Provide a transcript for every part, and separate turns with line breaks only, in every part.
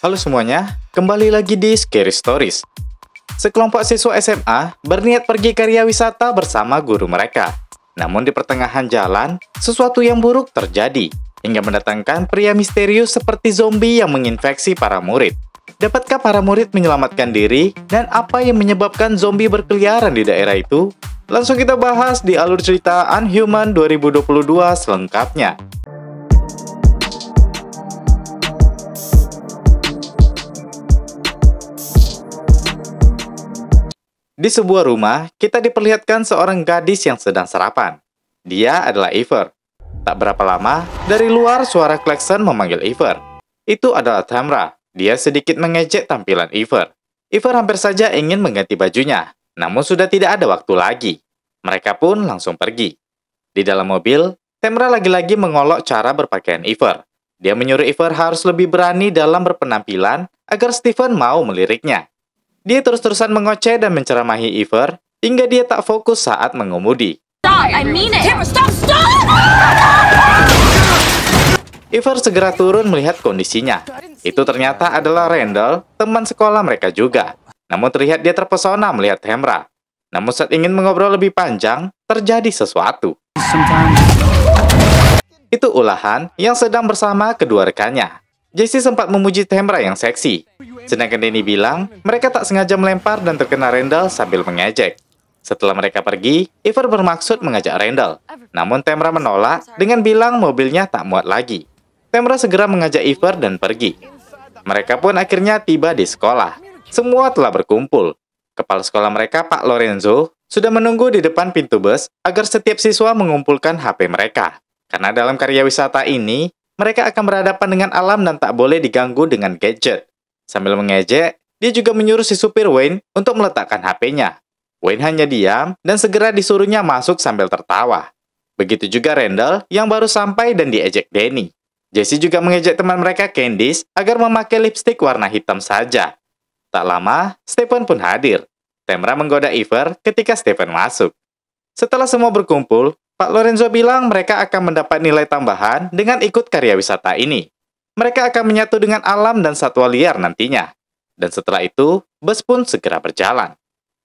Halo semuanya, kembali lagi di Scary Stories. Sekelompok siswa SMA berniat pergi karya wisata bersama guru mereka. Namun di pertengahan jalan, sesuatu yang buruk terjadi, hingga mendatangkan pria misterius seperti zombie yang menginfeksi para murid. Dapatkah para murid menyelamatkan diri, dan apa yang menyebabkan zombie berkeliaran di daerah itu? Langsung kita bahas di alur cerita Unhuman 2022 selengkapnya. Di sebuah rumah, kita diperlihatkan seorang gadis yang sedang sarapan. Dia adalah Ivor. Tak berapa lama, dari luar suara klakson memanggil Ivor. Itu adalah Tamra. Dia sedikit mengejek tampilan Ivor. Ivor hampir saja ingin mengganti bajunya, namun sudah tidak ada waktu lagi. Mereka pun langsung pergi. Di dalam mobil, Tamra lagi-lagi mengolok cara berpakaian Ivor. Dia menyuruh Ivor harus lebih berani dalam berpenampilan agar Steven mau meliriknya. Dia terus-terusan mengoceh dan menceramahi Ivor hingga dia tak fokus saat mengemudi. Ivor segera turun melihat kondisinya. Itu ternyata adalah Randall, teman sekolah mereka juga. Namun terlihat dia terpesona melihat Tamra. Namun saat ingin mengobrol lebih panjang, terjadi sesuatu. Itu Ulahan yang sedang bersama kedua rekannya. Jesse sempat memuji Tamra yang seksi. Sedangkan Danny bilang, mereka tak sengaja melempar dan terkena Randall sambil mengejek. Setelah mereka pergi, Ivor bermaksud mengajak Randall. Namun Tamra menolak dengan bilang mobilnya tak muat lagi. Tamra segera mengajak Ivor dan pergi. Mereka pun akhirnya tiba di sekolah. Semua telah berkumpul. Kepala sekolah mereka, Pak Lorenzo, sudah menunggu di depan pintu bus agar setiap siswa mengumpulkan HP mereka. Karena dalam karya wisata ini, mereka akan berhadapan dengan alam dan tak boleh diganggu dengan gadget. Sambil mengejek, dia juga menyuruh si supir Wayne untuk meletakkan HP-nya. Wayne hanya diam dan segera disuruhnya masuk sambil tertawa. Begitu juga Randall yang baru sampai dan diejek Danny. Jesse juga mengejek teman mereka Candice agar memakai lipstik warna hitam saja. Tak lama, Stephen pun hadir. Tamra menggoda Ivor ketika Stephen masuk. Setelah semua berkumpul, Pak Lorenzo bilang mereka akan mendapat nilai tambahan dengan ikut karya wisata ini. Mereka akan menyatu dengan alam dan satwa liar nantinya. Dan setelah itu, bus pun segera berjalan.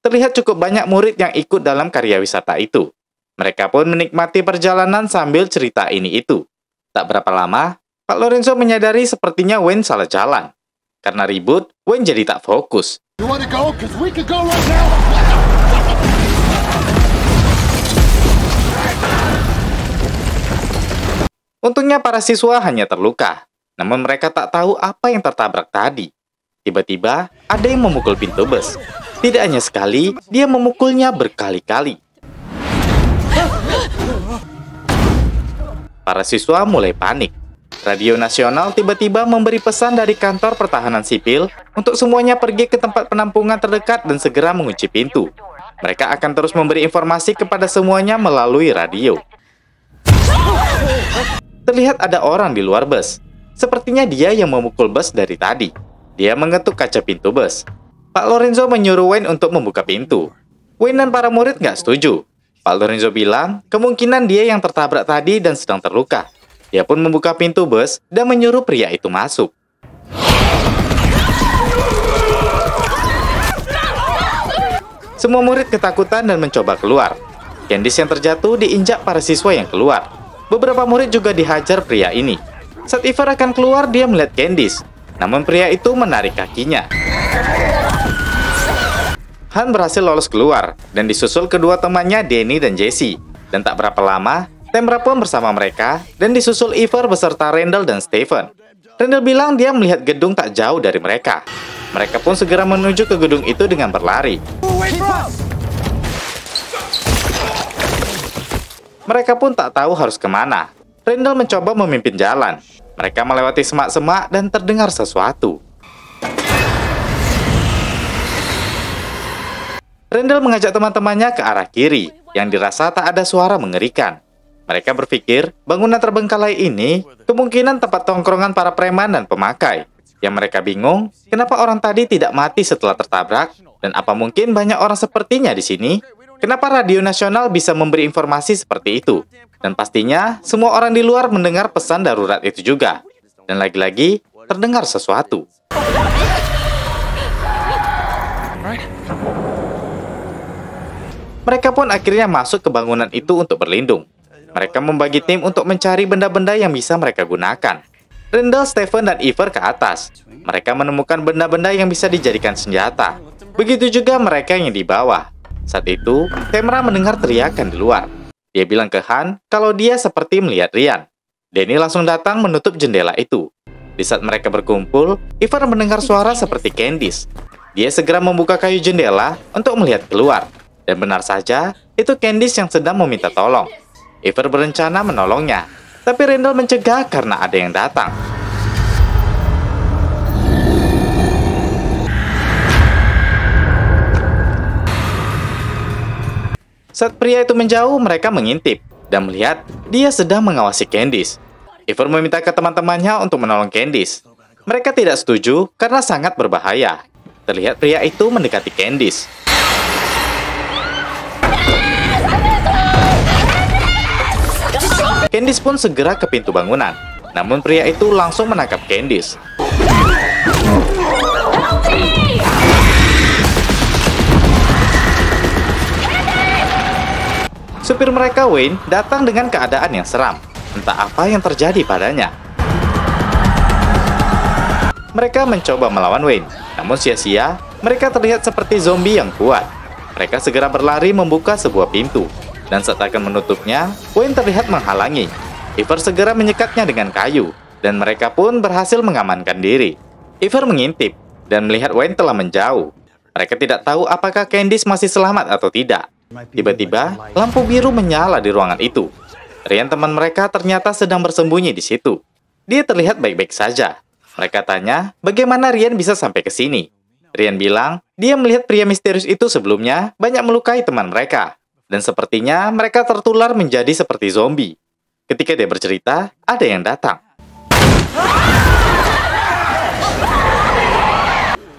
Terlihat cukup banyak murid yang ikut dalam karya wisata itu. Mereka pun menikmati perjalanan sambil cerita ini itu. Tak berapa lama, Pak Lorenzo menyadari sepertinya Wayne salah jalan. Karena ribut, Wayne jadi tak fokus. Untungnya para siswa hanya terluka. Namun mereka tak tahu apa yang tertabrak tadi. Tiba-tiba, ada yang memukul pintu bus. Tidak hanya sekali, dia memukulnya berkali-kali. Para siswa mulai panik. Radio nasional tiba-tiba memberi pesan dari kantor pertahanan sipil untuk semuanya pergi ke tempat penampungan terdekat dan segera mengunci pintu. Mereka akan terus memberi informasi kepada semuanya melalui radio. Terlihat ada orang di luar bus. Sepertinya dia yang memukul bus dari tadi. Dia mengetuk kaca pintu bus. Pak Lorenzo menyuruh Wayne untuk membuka pintu. Wayne dan para murid nggak setuju. Pak Lorenzo bilang, kemungkinan dia yang tertabrak tadi dan sedang terluka. Dia pun membuka pintu bus dan menyuruh pria itu masuk. Semua murid ketakutan dan mencoba keluar. Candice yang terjatuh diinjak para siswa yang keluar. Beberapa murid juga dihajar pria ini. Saat Ivor akan keluar, dia melihat Candice. Namun pria itu menarik kakinya. Han berhasil lolos keluar, dan disusul kedua temannya Danny dan Jesse. Dan tak berapa lama, Tamra pun bersama mereka, dan disusul Ivor beserta Randall dan Stephen. Randall bilang dia melihat gedung tak jauh dari mereka. Mereka pun segera menuju ke gedung itu dengan berlari. Mereka pun tak tahu harus kemana. Randall mencoba memimpin jalan. Mereka melewati semak-semak dan terdengar sesuatu. Randall mengajak teman-temannya ke arah kiri, yang dirasa tak ada suara mengerikan. Mereka berpikir bangunan terbengkalai ini kemungkinan tempat tongkrongan para preman dan pemakai. Yang mereka bingung, kenapa orang tadi tidak mati setelah tertabrak, dan apa mungkin banyak orang sepertinya di sini? Kenapa radio nasional bisa memberi informasi seperti itu? Dan pastinya, semua orang di luar mendengar pesan darurat itu juga. Dan lagi-lagi, terdengar sesuatu. Mereka pun akhirnya masuk ke bangunan itu untuk berlindung. Mereka membagi tim untuk mencari benda-benda yang bisa mereka gunakan. Randall, Stephen, dan Iver ke atas. Mereka menemukan benda-benda yang bisa dijadikan senjata. Begitu juga mereka yang di bawah. Saat itu, Tamara mendengar teriakan di luar. Dia bilang ke Han kalau dia seperti melihat Ryan. Danny langsung datang menutup jendela itu. Di saat mereka berkumpul, Iver mendengar suara seperti Candice. Dia segera membuka kayu jendela untuk melihat keluar. Dan benar saja, itu Candice yang sedang meminta tolong. Iver berencana menolongnya, tapi Randall mencegah karena ada yang datang. Saat pria itu menjauh, mereka mengintip dan melihat dia sedang mengawasi Candice. Iver meminta ke teman-temannya untuk menolong Candice. Mereka tidak setuju karena sangat berbahaya. Terlihat pria itu mendekati Candice. Candice pun segera ke pintu bangunan. Namun pria itu langsung menangkap Candice. Supir mereka, Wayne, datang dengan keadaan yang seram. Entah apa yang terjadi padanya. Mereka mencoba melawan Wayne, namun sia-sia. Mereka terlihat seperti zombie yang kuat. Mereka segera berlari membuka sebuah pintu. Dan saat akan menutupnya, Wayne terlihat menghalangi. Iver segera menyekatnya dengan kayu, dan mereka pun berhasil mengamankan diri. Iver mengintip, dan melihat Wayne telah menjauh. Mereka tidak tahu apakah Candice masih selamat atau tidak. Tiba-tiba, lampu biru menyala di ruangan itu. Ryan, teman mereka, ternyata sedang bersembunyi di situ. Dia terlihat baik-baik saja. Mereka tanya, bagaimana Ryan bisa sampai ke sini? Ryan bilang, dia melihat pria misterius itu sebelumnya banyak melukai teman mereka. Dan sepertinya mereka tertular menjadi seperti zombie. Ketika dia bercerita, ada yang datang.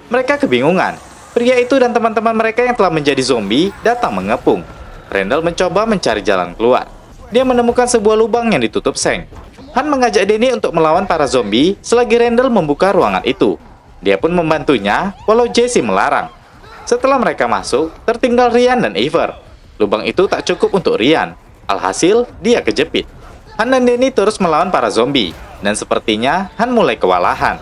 Mereka kebingungan. Pria itu dan teman-teman mereka yang telah menjadi zombie datang mengepung. Randall mencoba mencari jalan keluar. Dia menemukan sebuah lubang yang ditutup seng. Han mengajak Danny untuk melawan para zombie selagi Randall membuka ruangan itu. Dia pun membantunya, walau Jesse melarang. Setelah mereka masuk, tertinggal Ryan dan Iver. Lubang itu tak cukup untuk Ryan. Alhasil, dia kejepit. Han dan Danny terus melawan para zombie. Dan sepertinya, Han mulai kewalahan.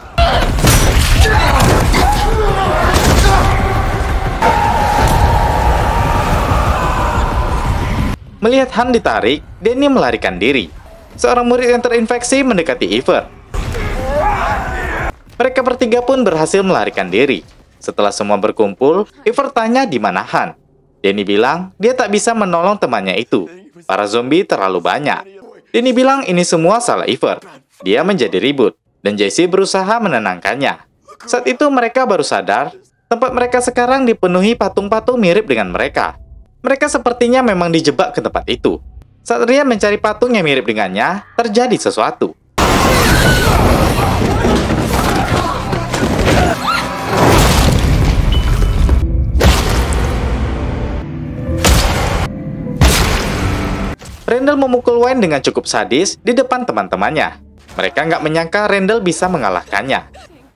Melihat Han ditarik, Danny melarikan diri. Seorang murid yang terinfeksi mendekati Iver. Mereka bertiga pun berhasil melarikan diri. Setelah semua berkumpul, Iver tanya di mana Han. Danny bilang dia tak bisa menolong temannya itu. Para zombie terlalu banyak. Danny bilang ini semua salah Iver. Dia menjadi ribut, dan Jesse berusaha menenangkannya. Saat itu mereka baru sadar, tempat mereka sekarang dipenuhi patung-patung mirip dengan mereka. Mereka sepertinya memang dijebak ke tempat itu. Saat Ryan mencari patung yang mirip dengannya, terjadi sesuatu. Randall memukul Wayne dengan cukup sadis di depan teman-temannya. Mereka nggak menyangka Randall bisa mengalahkannya.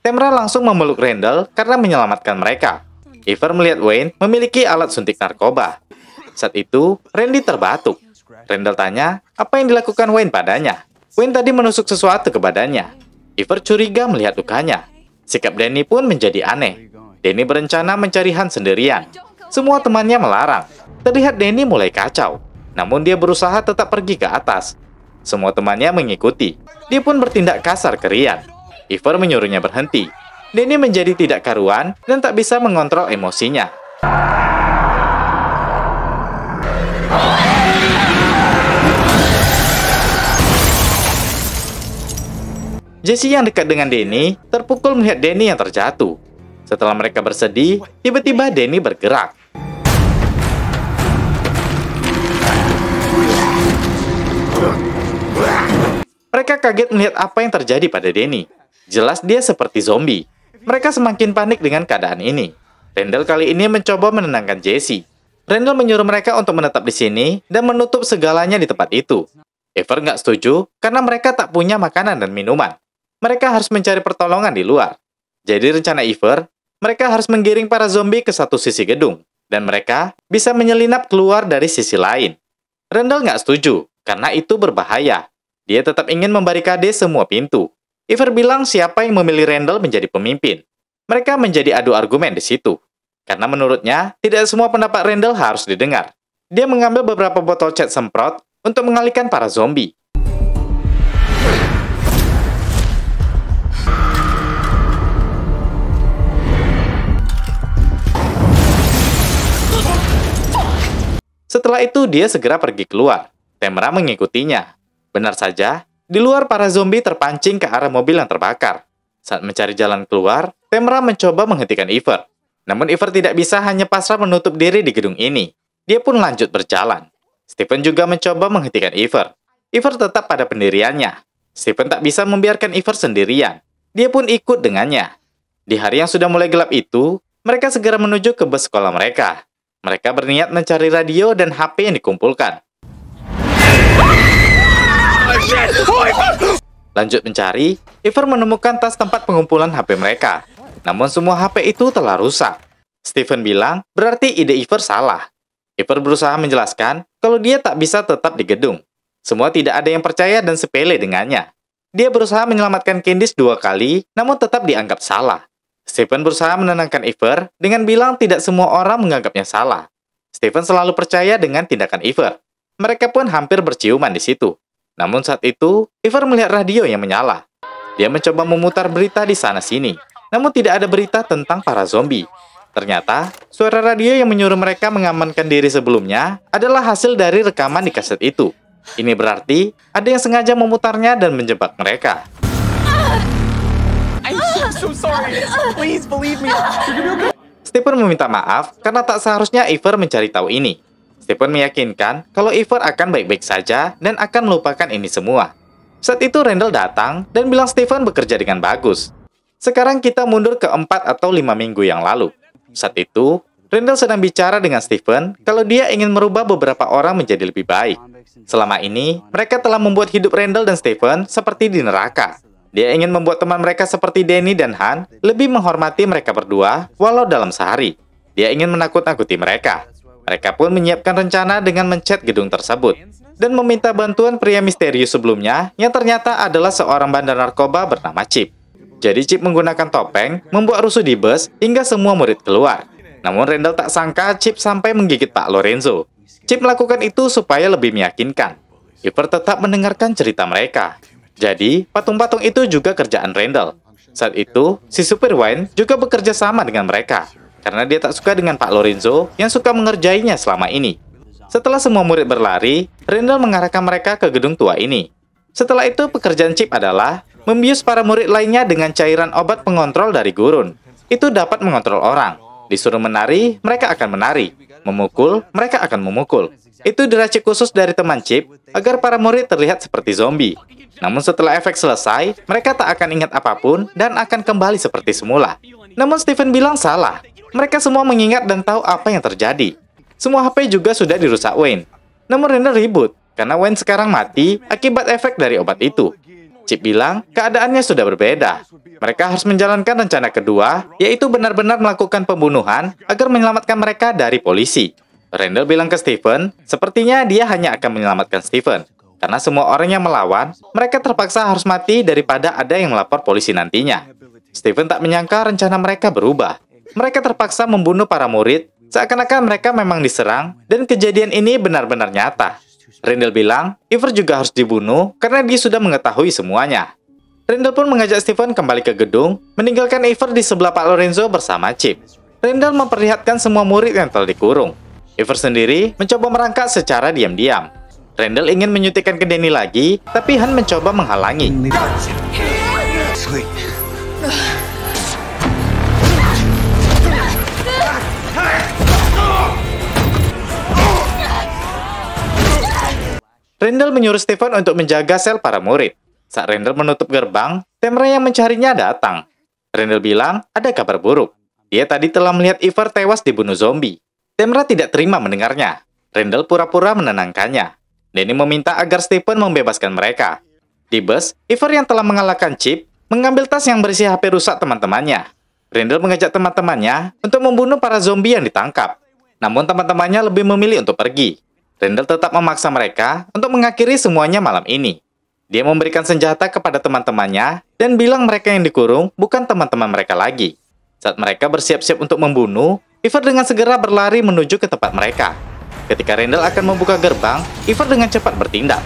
Tamara langsung memeluk Randall karena menyelamatkan mereka. Iver melihat Wayne memiliki alat suntik narkoba. Saat itu, Randy terbatuk. Randall tanya, apa yang dilakukan Wayne padanya? Wayne tadi menusuk sesuatu ke badannya. Iver curiga melihat lukanya. Sikap Danny pun menjadi aneh. Danny berencana mencari Han sendirian. Semua temannya melarang. Terlihat Danny mulai kacau. Namun dia berusaha tetap pergi ke atas. Semua temannya mengikuti. Dia pun bertindak kasar ke Ryan. Iver menyuruhnya berhenti. Danny menjadi tidak karuan dan tak bisa mengontrol emosinya. Jesse yang dekat dengan Danny terpukul melihat Danny yang terjatuh. Setelah mereka bersedih, tiba-tiba Danny bergerak. Mereka kaget melihat apa yang terjadi pada Danny. Jelas dia seperti zombie. Mereka semakin panik dengan keadaan ini. Randall kali ini mencoba menenangkan Jesse. Randall menyuruh mereka untuk menetap di sini dan menutup segalanya di tempat itu. Iver nggak setuju karena mereka tak punya makanan dan minuman. mereka harus mencari pertolongan di luar. Jadi rencana Ivor, mereka harus menggiring para zombie ke satu sisi gedung, dan mereka bisa menyelinap keluar dari sisi lain. Randall nggak setuju, karena itu berbahaya. Dia tetap ingin membarikade semua pintu. Ivor bilang siapa yang memilih Randall menjadi pemimpin. Mereka menjadi adu argumen di situ. Karena menurutnya, tidak semua pendapat Randall harus didengar. Dia mengambil beberapa botol cat semprot untuk mengalihkan para zombie. Setelah itu, dia segera pergi keluar. Tamara mengikutinya. Benar saja, di luar para zombie terpancing ke arah mobil yang terbakar. Saat mencari jalan keluar, Tamara mencoba menghentikan Ivor. Namun Ivor tidak bisa hanya pasrah menutup diri di gedung ini. Dia pun lanjut berjalan. Stephen juga mencoba menghentikan Ivor. Ivor tetap pada pendiriannya. Stephen tak bisa membiarkan Ivor sendirian. Dia pun ikut dengannya. Di hari yang sudah mulai gelap itu, mereka segera menuju ke bus sekolah mereka. Mereka berniat mencari radio dan HP yang dikumpulkan. Lanjut mencari, Ivor menemukan tas tempat pengumpulan HP mereka. Namun semua HP itu telah rusak. Stephen bilang, berarti ide Ivor salah. Ivor berusaha menjelaskan kalau dia tak bisa tetap di gedung. Semua tidak ada yang percaya dan sepele dengannya. Dia berusaha menyelamatkan Candice 2 kali, namun tetap dianggap salah. Stephen berusaha menenangkan Ivor dengan bilang tidak semua orang menganggapnya salah. Stephen selalu percaya dengan tindakan Ivor. Mereka pun hampir berciuman di situ. Namun saat itu, Ivor melihat radio yang menyala. Dia mencoba memutar berita di sana-sini, namun tidak ada berita tentang para zombie. Ternyata, suara radio yang menyuruh mereka mengamankan diri sebelumnya adalah hasil dari rekaman di kaset itu. Ini berarti ada yang sengaja memutarnya dan menjebak mereka.
So sorry. Please believe me.
Stephen meminta maaf karena tak seharusnya Ivor mencari tahu ini. Stephen meyakinkan kalau Ivor akan baik-baik saja dan akan melupakan ini semua. Saat itu Randall datang dan bilang Stephen bekerja dengan bagus. Sekarang kita mundur ke 4 atau 5 minggu yang lalu. Saat itu, Randall sedang bicara dengan Stephen kalau dia ingin merubah beberapa orang menjadi lebih baik. Selama ini, mereka telah membuat hidup Randall dan Stephen seperti di neraka. Dia ingin membuat teman mereka seperti Danny dan Han lebih menghormati mereka berdua walau dalam sehari. Dia ingin menakut-nakuti mereka. Mereka pun menyiapkan rencana dengan mencet gedung tersebut dan meminta bantuan pria misterius sebelumnya yang ternyata adalah seorang bandar narkoba bernama Chip. Jadi Chip menggunakan topeng membuat rusuh di bus hingga semua murid keluar. Namun Randall tak sangka Chip sampai menggigit Pak Lorenzo. Chip melakukan itu supaya lebih meyakinkan. Ivor tetap mendengarkan cerita mereka. Jadi, patung-patung itu juga kerjaan Randall. Saat itu, si supir Wayne juga bekerja sama dengan mereka, karena dia tak suka dengan Pak Lorenzo yang suka mengerjainya selama ini. Setelah semua murid berlari, Randall mengarahkan mereka ke gedung tua ini. Setelah itu, pekerjaan Chip adalah membius para murid lainnya dengan cairan obat pengontrol dari gurun. Itu dapat mengontrol orang. Disuruh menari, mereka akan menari. Memukul, mereka akan memukul. Itu diracik khusus dari teman Chip agar para murid terlihat seperti zombie. Namun setelah efek selesai, mereka tak akan ingat apapun dan akan kembali seperti semula. Namun Stephen bilang salah. Mereka semua mengingat dan tahu apa yang terjadi. Semua HP juga sudah dirusak Wayne. Namun Randall ribut, karena Wayne sekarang mati akibat efek dari obat itu. Chip bilang keadaannya sudah berbeda. Mereka harus menjalankan rencana kedua, yaitu benar-benar melakukan pembunuhan agar menyelamatkan mereka dari polisi. Randall bilang ke Stephen, sepertinya dia hanya akan menyelamatkan Stephen. Karena semua orang yang melawan, mereka terpaksa harus mati daripada ada yang melapor polisi nantinya. Stephen tak menyangka rencana mereka berubah. Mereka terpaksa membunuh para murid, seakan-akan mereka memang diserang, dan kejadian ini benar-benar nyata. Randall bilang, Ivor juga harus dibunuh karena dia sudah mengetahui semuanya. Randall pun mengajak Stephen kembali ke gedung, meninggalkan Ivor di sebelah Pak Lorenzo bersama Chip. Randall memperlihatkan semua murid yang telah dikurung. Ivor sendiri mencoba merangkak secara diam-diam. Randall ingin menyuntikkan ke Danny lagi, tapi Han mencoba menghalangi. Randall menyuruh Stephen untuk menjaga sel para murid. Saat Randall menutup gerbang, Tamara yang mencarinya datang. Randall bilang ada kabar buruk. Dia tadi telah melihat Ivor tewas dibunuh zombie. Tamara tidak terima mendengarnya. Randall pura-pura menenangkannya. Danny meminta agar Stephen membebaskan mereka. Di bus, Ivor yang telah mengalahkan Chip mengambil tas yang berisi HP rusak teman-temannya. Randall mengajak teman-temannya untuk membunuh para zombie yang ditangkap. Namun teman-temannya lebih memilih untuk pergi. Randall tetap memaksa mereka untuk mengakhiri semuanya malam ini. Dia memberikan senjata kepada teman-temannya dan bilang mereka yang dikurung bukan teman-teman mereka lagi. Saat mereka bersiap-siap untuk membunuh, Ivor dengan segera berlari menuju ke tempat mereka. Ketika Randall akan membuka gerbang, Ivor dengan cepat bertindak.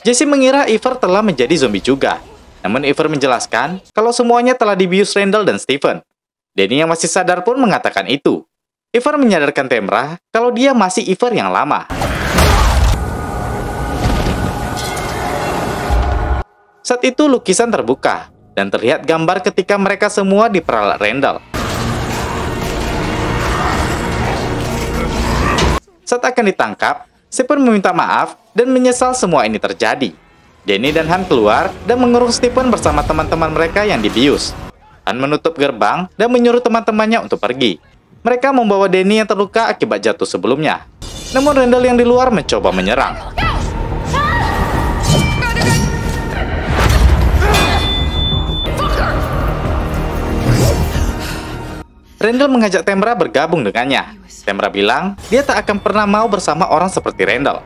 Jesse mengira Ivor telah menjadi zombie juga. Namun Ivor menjelaskan kalau semuanya telah dibius Randall dan Stephen. Danny yang masih sadar pun mengatakan itu. Ivor menyadarkan Tamra kalau dia masih Ivor yang lama. Saat itu lukisan terbuka dan terlihat gambar ketika mereka semua diperalat Randall. Saat akan ditangkap, Stephen meminta maaf dan menyesal semua ini terjadi. Danny dan Han keluar dan mengurung Stephen bersama teman-teman mereka yang dibius. Han menutup gerbang dan menyuruh teman-temannya untuk pergi. Mereka membawa Danny yang terluka akibat jatuh sebelumnya. Namun Randall yang di luar mencoba menyerang. Randall mengajak Tamra bergabung dengannya. Tamra bilang dia tak akan pernah mau bersama orang seperti Randall.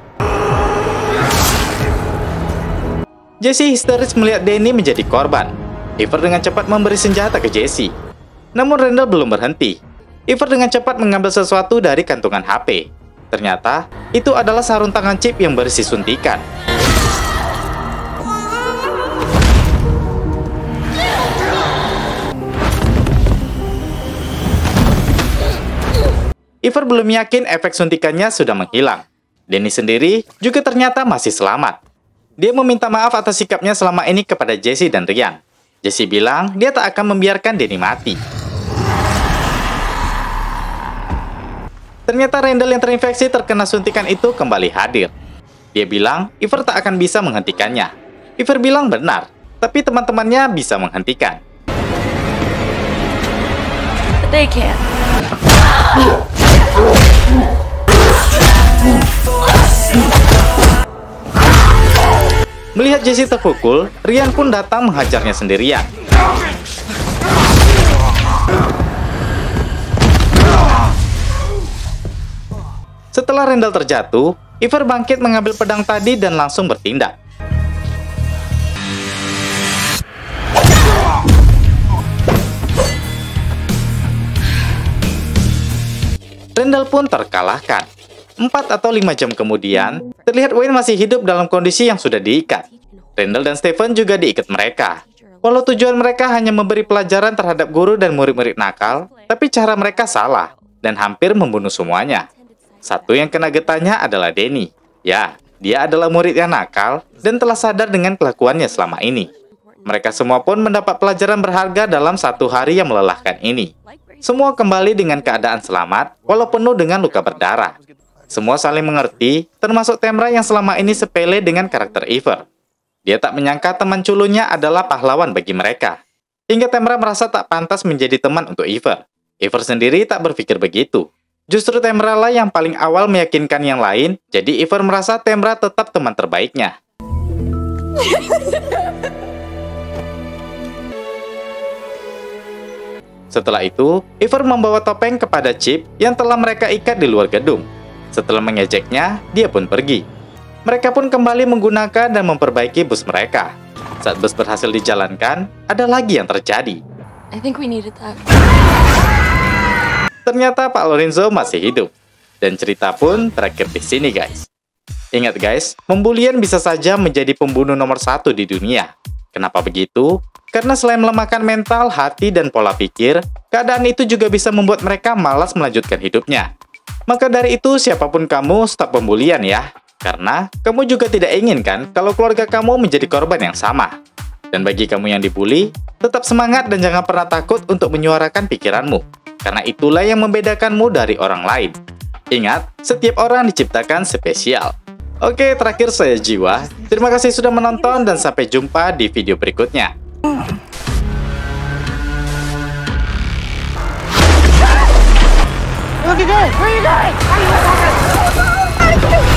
Jesse histeris melihat Danny menjadi korban. Ivor dengan cepat memberi senjata ke Jesse. Namun Randall belum berhenti. Ivor dengan cepat mengambil sesuatu dari kantungan HP. Ternyata itu adalah sarung tangan chip yang berisi suntikan. Ivor belum yakin efek suntikannya sudah menghilang. Danny sendiri juga ternyata masih selamat. Dia meminta maaf atas sikapnya selama ini kepada Jesse dan Ryan. Jesse bilang dia tak akan membiarkan Danny mati. Ternyata Randall yang terinfeksi terkena suntikan itu kembali hadir. Dia bilang Ivor tak akan bisa menghentikannya. Ivor bilang benar, tapi teman-temannya bisa menghentikan.
But they can't.
Melihat Jesse terpukul, Ryan pun datang menghajarnya sendirian. Setelah Randall terjatuh, Ivor bangkit mengambil pedang tadi dan langsung bertindak. Randall pun terkalahkan. 4 atau 5 jam kemudian, terlihat Wayne masih hidup dalam kondisi yang sudah diikat. Randall dan Stephen juga diikat mereka. Walau tujuan mereka hanya memberi pelajaran terhadap guru dan murid-murid nakal, tapi cara mereka salah dan hampir membunuh semuanya. Satu yang kena getahnya adalah Danny. Ya, dia adalah murid yang nakal dan telah sadar dengan kelakuannya selama ini. Mereka semua pun mendapat pelajaran berharga dalam satu hari yang melelahkan ini. Semua kembali dengan keadaan selamat, walau penuh dengan luka berdarah. Semua saling mengerti, termasuk Tamra yang selama ini sepele dengan karakter Ivor. Dia tak menyangka teman culunnya adalah pahlawan bagi mereka. Hingga Tamra merasa tak pantas menjadi teman untuk Ivor. Ivor sendiri tak berpikir begitu. Justru Tamra lah yang paling awal meyakinkan yang lain, jadi Ivor merasa Tamra tetap teman terbaiknya. Setelah itu, Ivor membawa topeng kepada Chip yang telah mereka ikat di luar gedung. Setelah mengejeknya, dia pun pergi. Mereka pun kembali menggunakan dan memperbaiki bus mereka. Saat bus berhasil dijalankan, ada lagi yang terjadi.
I think we needed that.
Ternyata Pak Lorenzo masih hidup. Dan cerita pun terakhir di sini, guys. Ingat guys, pembulian bisa saja menjadi pembunuh nomor 1 di dunia. Kenapa begitu? Karena selain melemahkan mental, hati, dan pola pikir, keadaan itu juga bisa membuat mereka malas melanjutkan hidupnya. Maka dari itu, siapapun kamu, stop pembulian ya. Karena kamu juga tidak ingin kan kalau keluarga kamu menjadi korban yang sama. Dan bagi kamu yang dibully, tetap semangat dan jangan pernah takut untuk menyuarakan pikiranmu. Karena itulah yang membedakanmu dari orang lain. Ingat, setiap orang diciptakan spesial. Oke, terakhir saya Jiwa. Terima kasih sudah menonton dan sampai jumpa di video berikutnya.
Look at this! Where are you going? Thank you.